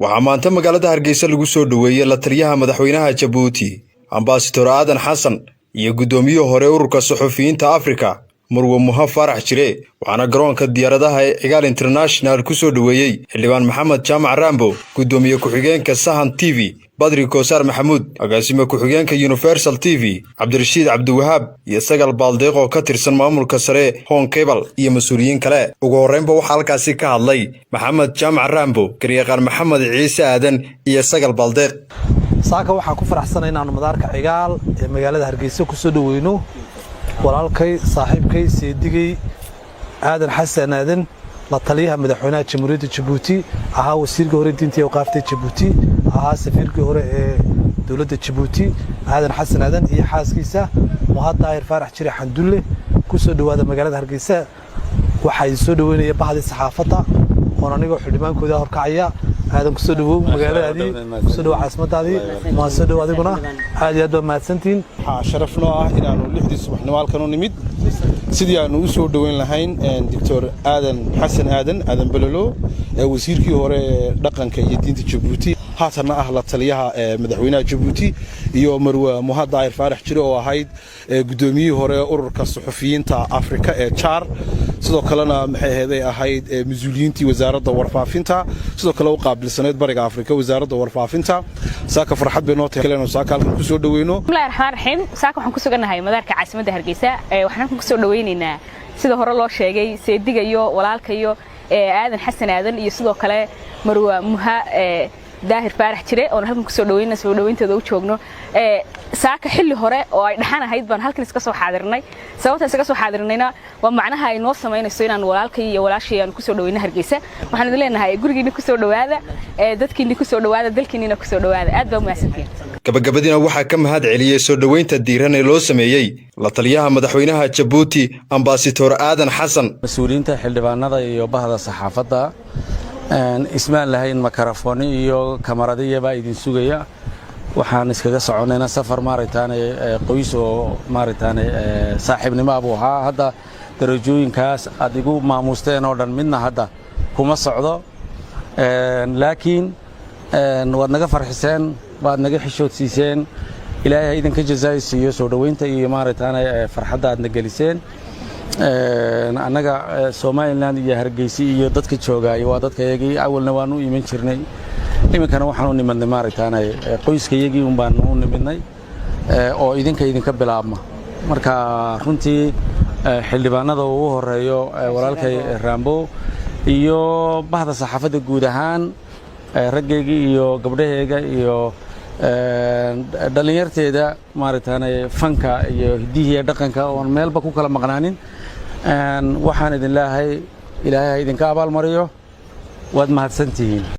waxaa maanta magaalada Hargeysa lagu soo dhaweeyay la taliyaha madaxweynaha Djibouti Ambassador Aadan Xasan iyo gudoomiye hore ururka suxufiyiinta Afrika Marwo Muha Farax Jire waxaana garoonka diyaaradaha ee Cigaal International ku soo dhaweeyay xildhibaan Maxamed Jaamac Rambo gudoomiye ku-xigeenka Sahan TV Badri Koosar Maxamuud agaasime ku-xigeenka Universal TV Cabdirashiid Cabdiwahaab iyo Sagal Baldeeq oo ka tirsan maamulka sare Hon Cable iyo mas'uuliyiin kale ugu horeynba waxa halkaasi ka hadlay Maxamed Jaamac Rambo garyaqaan Maxamed Ciise Aadan iyo Sagal Baldeeq saaka waxa ku faraxsanahay inaan madaarka Cigaal ee magaalada Hargeysa ku soo dhaweyno walaalkay saaxiibkay seedigay Aadan Xasan Aadan la taliyaha madaxweynaha Jamhuuriyadda Djibouti ahaa wasiirka hore diinta iyo qaafta Djibouti ahaa safiirka hore ee dawladda Djibouti Aadan Xasan Aadan iyo xaaskiisa Muha Farax Jire Xandulle ku soo dhawaada magaalada Hargeysa waxay soo dhaweynayeen bahdi saxaafadda oo aniga xildhibaankooda horkacaya aadan ku soo dhawow magaaladaadii soo dhaw caasimadaadii ma soo dhaw adiguna aad iyo aad ba mahadsantiin sharaf noo ah inaanu lixdii subaxnimo halkan u nimid sidii aanu u soo dhaweyn lahayn Dr. Aadan Xasan Aadan Balolo wasiirkii hore dhaqanka iyo diinta Djibouti haatana ah la taliyaha madaxweynaha Djibouti iyo Marwo Muha Farax Jire oo ahayd gudoomiye hore ururka suxufiyiinta Afrika ee Char sidoo kalena maxay ahayd mas'uuliyiintii wasaaradda warfaafinta sidoo kale u qaabilsaneed bariga Afrika wasaaradda warfaafinta saaka farxad bay noo tahay saaka halkan ku soo dhaweeyno bismillaahir saaka waxaan ku suganahay madaarka caasimadda Hargeysa waxaan ku soo dhaweynaynaa sida hore loo sheegay seediga iyo walaalkayo Aadan Xasan Aadan iyo sidoo kale Marwo Muha Farax Jire oo halkan ku soo dhaweynaa soo dhaweynteeda u joogno saaka xilli hore oo ay dhaxan ahayd baan halkan iska soo xaadirnay sababta iska soo xaadirnayna waa macnaha ay noo sameynayso inaan walaalkay iyo walaashii aan ku soo dhaweynaa Hargeysa waxaan idin leenahay gurigiina ku soo dhawaada dadkiina ku soo dhawaada dalkiina ku soo dhawaada aad baa mahadsantiin gabagabadina waxaa ka mahad celiyay soo dhaweynta diiran ee loo sameeyay la taliyaha madaxweynaha Djibouti Ambassador Aadan Xasan mas'uuliyiinta xildhibaanada iyo bahda saxaafadda ismaan lahayn makarafoon iyo kamaradiya baa idin sugaya waxaan iskaga soconaynaa safar qoys oo saaxiibnimo abu ahaa hadda darajooyinkaas adigu maamusteen oo dhan midna hadda kuma socdo laakiin waad naga farxiseen waad naga xishoodsiiseen ilaahay idinka jazaaysiiyo soo dhaweynta iyo farxadda aad nageliseen annaga Soomaaliland iyo Hargeysa iyo dadka joogay waa dadkayagii awalna waan u iman jirnay iminkana waxaan u nimadnay qoyskayagii baan u nimidnay oo idinka bilaabma marka runtii xildhibaanada ugu horeeyo walaalkay Rambo iyo bahda saxaafadda guud ahaan raggeygii iyo gabdhaheega iyo dhalinyarteeda fanka iyo hidihiya dhaqanka oo meelba ku kala maqnaanin waxaan idin leeyahay ilaahay idinka abaal mariyo waad mahadsantihiin